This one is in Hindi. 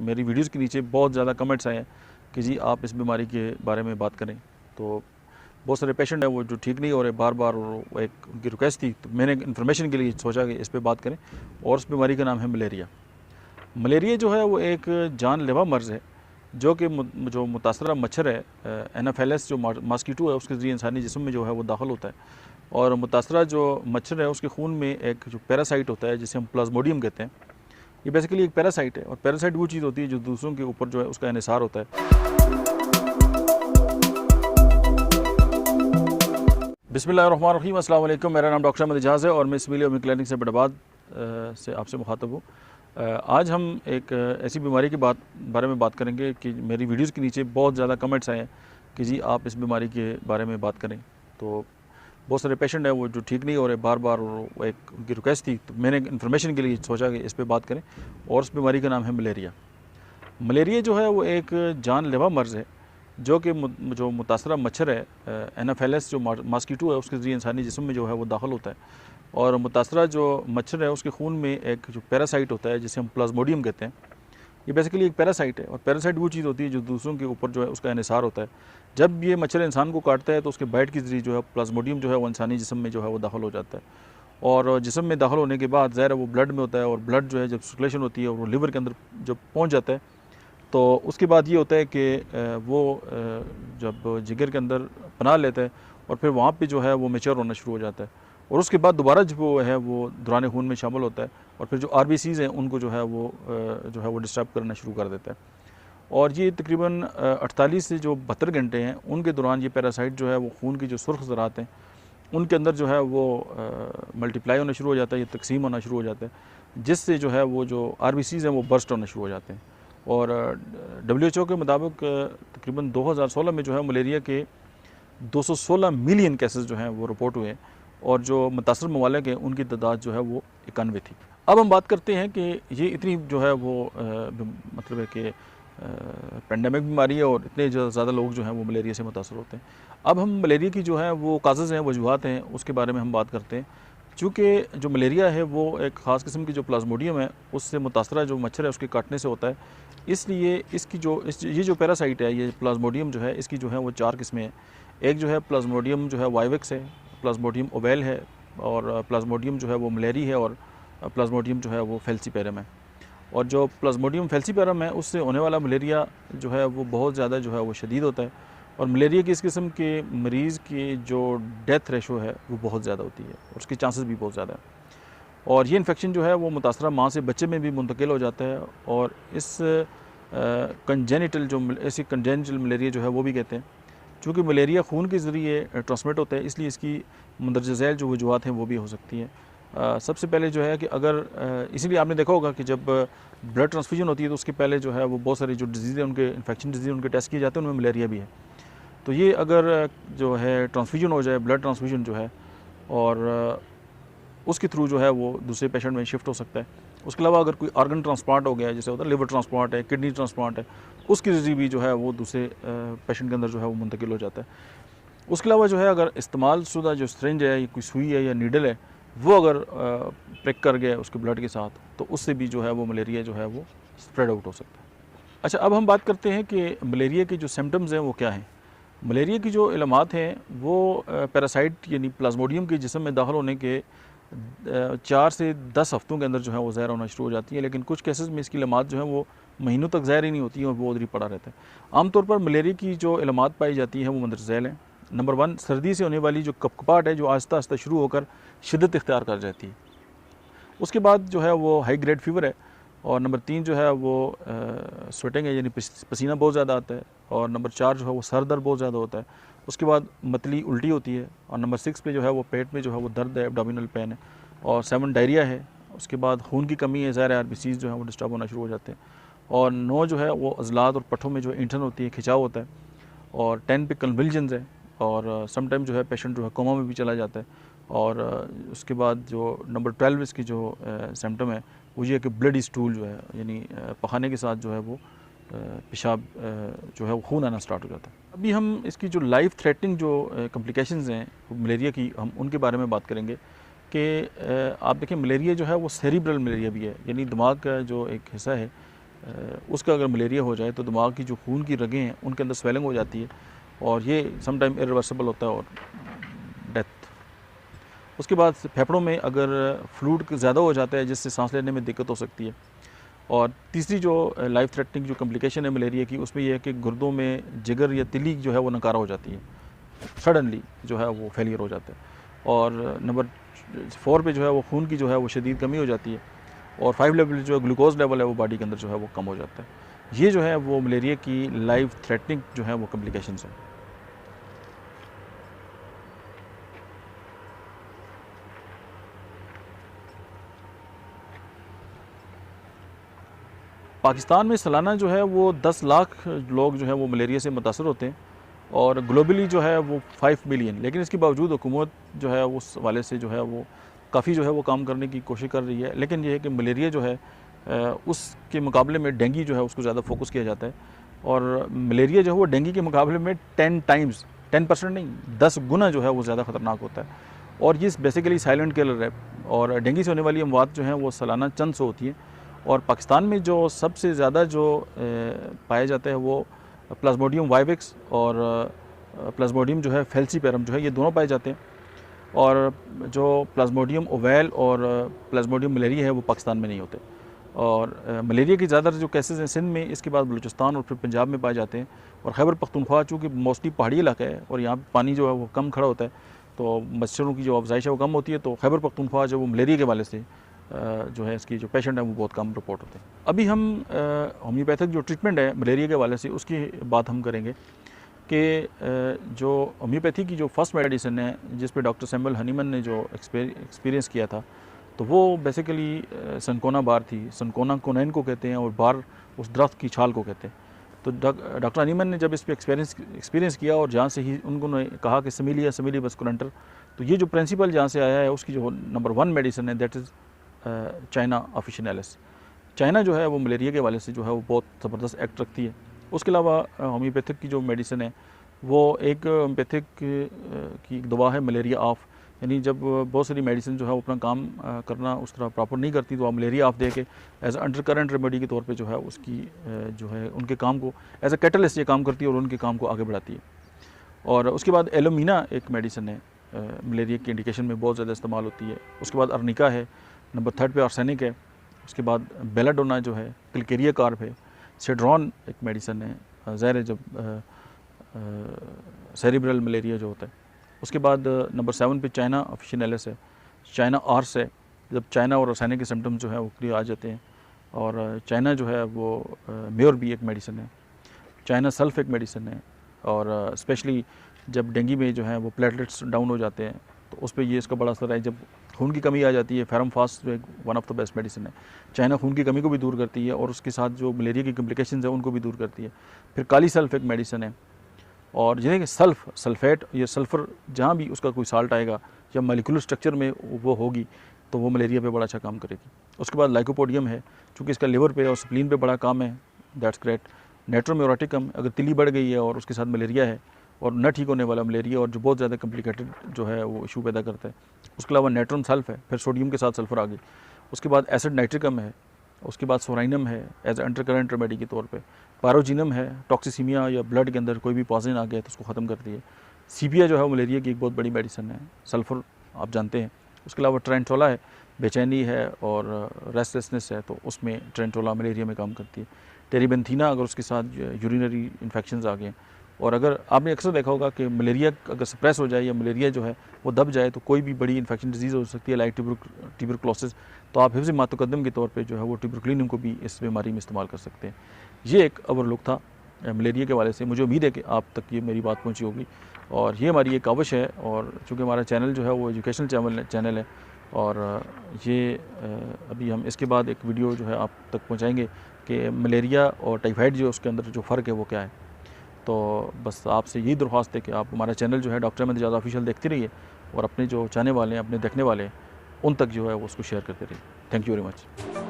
मेरी वीडियोज़ के नीचे बहुत ज़्यादा कमेंट्स आए हैं कि जी आप इस बीमारी के बारे में बात करें। तो बहुत सारे पेशेंट हैं वो जो ठीक नहीं हो रहे बार बार, और एक उनकी रिक्वेस्ट थी, तो मैंने इन्फॉर्मेशन के लिए सोचा कि इस पर बात करें। और उस बीमारी का नाम है मलेरिया। मलेरिया जो है वो एक जानलेवा मर्ज़ है जो कि जो मुतासरा मच्छर है एनाफेलिस जो मॉस्किटो है उसके ज़रिए इंसानी जिस्म में जो है वो दाखिल होता है। और मुतासरा जो मच्छर है उसके खून में एक जो पैरासाइट होता है जिसे हम प्लाज्मोडियम कहते हैं, ये बेसिकली एक पैरासाइट है। और पैरासाइट वो चीज़ होती है जो दूसरों के ऊपर जो है उसका इन्हिसार होता है। बिस्मिल्लाहिर्रहमानिर्रहीम, अस्सलाम वालेकुम। मेरा नाम डॉक्टर अहमद एजाज़ है और मैं सिविल क्लिनिक से बटाबाद से आपसे मुखातब हूँ। आज हम एक ऐसी बीमारी के बारे में बात करेंगे कि मेरी वीडियोज़ के नीचे बहुत ज़्यादा कमेंट्स आए हैं कि जी आप इस बीमारी के बारे में बात करें। तो बहुत सारे पेशेंट हैं वो जो ठीक नहीं हो रहे बार बार, और एक उनकी रिक्वेस्ट थी, तो मैंने इन्फॉर्मेशन के लिए सोचा कि इस पर बात करें। और उस बीमारी का नाम है मलेरिया। मलेरिया जो है वो एक जानलेवा मर्ज़ है जो कि जो मुतासरा मच्छर है एनाफेलिस जो मॉस्किटो है उसके ज़रिए इंसानी जिस्म में जो है वो दाखिल होता है। और मुतासरा जो मच्छर है उसके खून में एक जो पैरासाइट होता है जिसे हम प्लाज्मोडियम कहते हैं, ये बेसिकली एक पैरासाइट है। और पैरासाइट वो चीज़ होती है जो दूसरों के ऊपर जो है उसका इन्हिसार होता है। जब ये मच्छर इंसान को काटता है तो उसके बाइट के ज़रिए जो है प्लाज्मोडियम जो है वो इंसानी जिस्म में जो है वो दाखिल हो जाता है। और जिस्म में दाखिल होने के बाद ज़ाहिर है वो ब्लड में होता है, और ब्लड जो है जब सर्कुलेशन होती है और वो लिवर के अंदर जब पहुँच जाता है तो उसके बाद ये होता है कि वो जब जिगर के अंदर पनाह लेता है और फिर वहाँ पे जो है वो मैच्योर होना शुरू हो जाता है। और उसके बाद दोबारा जो है वो दौरान खून में शामिल होता है और फिर जो आरबीसीज़ हैं उनको जो है वो डिस्टर्ब करना शुरू कर देता है। और ये तकरीबन 48 से जो 72 घंटे हैं उनके दौरान ये पैरासाइट जो है वो खून की जो सुर्ख ज़रात हैं उनके अंदर जो है वो मल्टीप्लाई होना शुरू हो जाता है, ये तकसीम होना शुरू हो जाता है, जिससे जो है वो जो आरबीसीज़ हैं वो बर्स्ट होना शुरू हो जाते हैं। और WHO के मुताबिक तकरीबन 2016 में जो है मलेरिया के 216 मिलियन केसेस जो हैं वो रिपोर्ट हुए हैं, और जो मुतासर ममालिक हैं उनकी तादाद जो है वो 91 थी। अब हम बात करते हैं कि ये इतनी जो है वो मतलब है कि पेंडेमिक बीमारी है और इतने जो ज़्यादा लोग जो हैं वो मलेरिया से मुतासर होते हैं। अब हम मलेरिया की जो है वो काज़ज़ हैं, वजूहात हैं, उसके बारे में हम बात करते हैं। चूँकि जो मलेरिया है वो एक ख़ास किस्म की जो प्लाज्मोडियम है उससे मुतासरा जो मच्छर है उसके काटने से होता है, इसलिए इसकी जो ये जो पैरासाइट है, ये प्लाज्मोडियम जो है, इसकी जो है वो 4 किस्में हैं। एक जो है प्लाज्मोडियम जो है वाइवेक्स है, प्लाज्मोडियम ओवेल है, और प्लाज्मोडियम जो है वो मलेरी है, और प्लाज्मोडियम जो है वो फेल्सीपेरम है। और जो प्लाज्मोडियम फेल्सीपेरम है उससे होने वाला मलेरिया जो है वो बहुत ज़्यादा जो है वो शदीद होता है। और मलेरिया की इस किस्म के मरीज़ की जो डेथ रेशो है वो बहुत ज़्यादा होती है और उसके चांसेस भी बहुत ज़्यादा है। और ये इन्फेक्शन जो है वो मुतासरा माँ से बच्चे में भी मुंतकिल हो जाता है। और इस कंजेनिटल जो ऐसी कंजेनिटल मलेरिया जो है वो भी कहते हैं। चूँकि मलेरिया खून के ज़रिए ट्रांसमिट होता है, इसलिए इसकी मंदरजा झैल जो वजूहात हैं वो भी हो सकती हैं। सबसे पहले जो है कि अगर इसीलिए आपने देखा होगा कि जब ब्लड ट्रांसफ्यूजन होती है तो उसके पहले जो है वो बहुत सारी जो डिजीज़ है उनके इन्फेक्शन डिजीज़ उनके टेस्ट किए जाते हैं, उनमें मलेरिया भी है। तो ये अगर जो है ट्रांसफ्यूजन हो जाए, ब्लड ट्रांसफ्यूजन जो है, और उसके थ्रू जो है वो दूसरे पेशेंट में शिफ्ट हो सकता है। उसके अलावा अगर कोई ऑर्गन ट्रांसप्लांट हो गया, जैसे होता है लिवर ट्रांसप्लांट है, किडनी ट्रांसप्लांट है, उसके ज़रिए भी जो है वो दूसरे पेशेंट के अंदर जो है वो मुंतकिल हो जाता है। उसके अलावा जो है अगर इस्तेमाल शुदा जो सिरिंज है या कोई सुई है या नीडल है वो अगर प्रिक कर गया उसके ब्लड के साथ, तो उससे भी जो है वो मलेरिया जो है वो स्प्रेड आउट हो सकता है। अच्छा, अब हम बात करते हैं कि मलेरिया के जो सिम्टम्स हैं वो क्या हैं। मलेरिया की जो इलामात हैं वो पैरासाइट यानी प्लाज्मोडियम के जिस्म में दाखिल होने के 4 से 10 हफ्तों के अंदर जो है वो ज़ाहिर होना शुरू हो जाती है, लेकिन कुछ केसेस में इसकी इलामात जो है वो महीनों तक ज़ाहिर ही नहीं होती हैं और वो उधर ही पड़ा रहता है। आमतौर पर मलेरिया की जो इलामात पाई जाती हैं वो मंदरजा झैल हैं। नंबर 1, सर्दी से होने वाली जो कपकपाहट है जो आहिस्ता आहिस्ता शुरू होकर शिद्दत इख्तियार कर जाती है। उसके बाद जो है वो हाई ग्रेड फीवर है। और नंबर 3 जो है वो स्वेटिंग है, यानी पसीना बहुत ज़्यादा आता है। और नंबर 4 जो है वो सर दर्द बहुत ज़्यादा होता है। उसके बाद मतली उल्टी होती है। और नंबर 6 पे जो है वो पेट में जो है वो दर्द है, एब्डोमिनल पेन है। और 7 डायरिया है। उसके बाद खून की कमी है, ज़ाहिर आरबीसीज़ जो है वो डिस्टर्ब होना शुरू हो जाते हैं। और 9 जो है वो अज़लात और पट्ठों में जो इंठन होती है, खिंचाव होता है। और 10 पे कन्वल्जन्स है। और समटाइम जो है पेशेंट जो है कोमा में भी चला जाता है। और उसके बाद जो नंबर 12 इसकी जो सिम्टम है वो ये है कि ब्लडी स्टूल जो है, यानी पखाने के साथ जो है वो पेशाब जो है वो खून आना स्टार्ट हो जाता है। अभी हम इसकी जो लाइफ थ्रेटनिंग जो कॉम्प्लिकेशंस हैं मलेरिया की, हम उनके बारे में बात करेंगे कि आप देखें मलेरिया जो है वो सेरिब्रल मलेरिया भी है, यानी दिमाग का जो एक हिस्सा है उसका अगर मलेरिया हो जाए तो दिमाग की जो खून की रगें हैं उनके अंदर स्वेलिंग हो जाती है और ये समटाइम इरिवर्सिबल होता है और डेथ। उसके बाद फेफड़ों में अगर फ्लूइड ज़्यादा हो जाता है जिससे सांस लेने में दिक्कत हो सकती है। और तीसरी जो लाइफ थ्रेटनिंग जो कम्प्लिकेशन है मलेरिया की, उसमें यह है कि गुर्दों में जिगर या तिली जो है वो नकारा हो जाती है, सडनली जो है वो फेलियर हो जाता है। और नंबर 4 पे जो है वो खून की जो है वो शदीद कमी हो जाती है और 5 लेवल जो है ग्लूकोज लेवल है वो बॉडी के अंदर जो है वो कम हो जाता है। ये जो है वो मलेरिया की लाइफ थ्रेटनिंग जो है वो कम्प्लिकेशंस हैं। पाकिस्तान में सालाना जो है वो 10 लाख लोग जो है वो मलेरिया से मुतासर होते हैं और ग्लोबली जो है वो 5 मिलियन। लेकिन इसके बावजूद हुकूमत जो है उस वाले से जो है वो काफ़ी जो है वो काम करने की कोशिश कर रही है। लेकिन ये है कि मलेरिया जो है उसके मुकाबले में डेंगू जो है उसको ज़्यादा फोकस किया जाता है और मलेरिया जो है वो डेंगू के मुकाबले में 10% नहीं 10 गुना जो है वो ज़्यादा ख़तरनाक होता है। और ये बेसिकली साइलेंट किलर है और डेंगू से होने वाली अमवात जो हैं वो सालाना चंद सौ होती हैं। और पाकिस्तान में जो सबसे ज़्यादा जो पाया जाता है वो प्लाज्मोडियम वाइवेक्स और प्लाज्मोडियम जो है फेल्सीपेरम जो है, ये दोनों पाए जाते हैं। और जो प्लाज्मोडियम ओवेल और प्लाज्मोडियम मलेरिया है वो पाकिस्तान में नहीं होते। और मलेरिया के ज़्यादातर जो केसेस हैं सिंध में, इसके बाद बलूचिस्तान और फिर पंजाब में पाए जाते हैं। और खैबर पख्तूनख्वा चूँकि मोस्टली पहाड़ी इलाका है और यहाँ पानी जो है वो कम खड़ा होता है तो मच्छरों की जो अफजाइश है वो कम होती है, तो खैबर पख्तूनख्वा जो वो मलेरिया के वाले से जो है इसकी जो पेशेंट है वो बहुत कम रिपोर्ट होते हैं। अभी हम होम्योपैथिक जो ट्रीटमेंट है मलेरिया के वाले से उसकी बात हम करेंगे कि जो होम्योपैथी की जो फर्स्ट मेडिसिन है जिस पे डॉक्टर सैमुअल हनीमन ने जो एक्सपीरियंस किया था, तो वो बेसिकली सनकोना बार थी। सनकोना कोनैन को कहते हैं और बार उस दरख्त की छाल को कहते हैं। तो डॉक्टर हनीमन ने जब इस पर एक्सपीरियंस किया और जहाँ से ही उन्होंने कहा कि सिमिलिया सिमिली बस्कुलेंटर, तो ये जो प्रिंसिपल जहाँ से आया है उसकी जो नंबर 1 मेडिसिन है दैट इज़ चाइना ऑफिशिनैलिस। चाइना जो है वो मलेरिया के वाले से जो है वो बहुत ज़बरदस्त एक्ट रखती है। उसके अलावा होम्योपैथिक की जो मेडिसिन है वो एक होम्योपैथिक की एक दवा है मलेरिया ऑफ, यानी जब बहुत सारी मेडिसिन जो है वो अपना काम करना उस तरह प्रॉपर नहीं करती तो आप मलेरिया ऑफ दे के एज अंडर करंट रेमेडी के तौर पे जो है उसकी जो है उनके काम को एज अ कैटलिस्ट ये काम करती है और उनके काम को आगे बढ़ाती है। और उसके बाद एलोमिना एक मेडिसिन है मलेरिया की इंडिकेशन में बहुत ज़्यादा इस्तेमाल होती है। उसके बाद अर्निका है, नंबर 3 पे आर्सेनिक है। उसके बाद बेलाडोना जो है, क्लिकेरिया कार्प है, सेड्रॉन एक मेडिसिन है ज़ाहिर है जब सेरिब्रल मलेरिया जो होता है। उसके बाद नंबर 7 पे चाइना ऑफिशिनैलिस है, चाइना आर्स है जब चाइना और आर्सेनिक के सिम्टम्स जो है वो क्लियर आ जाते हैं। और चाइना जो है वो म्योर भी एक मेडिसिन है, चाइना सल्फ एक मेडिसिन है। और स्पेशली जब डेंगू में जो है वो प्लेटलेट्स डाउन हो जाते हैं तो उस पर ये इसका बड़ा असर है। जब खून की कमी आ जाती है, फेरम फास्ट जो एक one of the best medicine है। चाइना खून की कमी को भी दूर करती है और उसके साथ जो मलेरिया की कम्प्लिकेशंस है उनको भी दूर करती है। फिर काली सल्फ एक मेडिसिन है और जिन्हें कि सल्फेट या सल्फ़र जहाँ भी उसका कोई साल्ट आएगा या मॉलिक्यूलर स्ट्रक्चर में वो होगी तो वो मलेरिया पे बड़ा अच्छा काम करेगी। उसके बाद लाइकोपोडियम है, चूँकि इसका लिवर पे और स्प्लीन पे बड़ा काम है, दैट्स ग्रेट। नेट्रोम्योरेटिकम, अगर तिली बढ़ गई है और उसके साथ मलेरिया है और न ठीक होने वाला मलेरिया और जो बहुत ज़्यादा कम्प्लिकेटेड जो है वो इशू पैदा करता है। उसके अलावा नेट्रम सल्फ है, फिर सोडियम के साथ सल्फ़र आ गई। उसके बाद एसिड नाइट्रिकम है, उसके बाद सोराइनम है एज अंडर करंट रेमेडी के तौर पे। पायरोजिनम है, टॉक्सिसीमिया या ब्लड के अंदर कोई भी पॉइजन आ गया तो उसको ख़त्म करती है। सीपिया जो है वो मलेरिया की एक बहुत बड़ी मेडिसिन है, सल्फ़र आप जानते हैं। उसके अलावा ट्रेंटोला है, बेचैनी है और रेस्टलेसनेस है तो उसमें ट्रेंटोला मलेरिया में काम करती है। टेरीबेंथीना अगर उसके साथ यूरिनरी इन्फेक्शंस आ गए, और अगर आपने अक्सर देखा होगा कि मलेरिया अगर सप्रेस हो जाए या मलेरिया जो है वो दब जाए तो कोई भी बड़ी इन्फेक्शन डिजीज़ हो सकती है लाइक ट्यूबरक्लोसिस, तो आप हिफ्ज़ मातुकद्दम के तौर पे जो है वो ट्यूबरक्लिनियम को भी इस बीमारी में इस्तेमाल कर सकते हैं। ये एक ओवरलुक था मलेरिया के वाले से। मुझे उम्मीद है कि आप तक ये मेरी बात पहुँची होगी और ये हमारी एक काविश है। और चूँकि हमारा चैनल जो है वो एजुकेशनल चैनल है और ये अभी हम इसके बाद एक वीडियो जो है आप तक पहुँचाएँगे कि मलेरिया और टाइफाइड जो उसके अंदर जो फ़र्क है वो क्या है। तो बस आपसे यही दरख्वास्त है कि आप हमारा चैनल जो है डॉक्टर अहमद एजाज ऑफिशियल देखते रहिए और अपने जो चाहने वाले हैं, अपने देखने वाले हैं, उन तक जो है वो उसको शेयर करते रहिए। Thank you very much.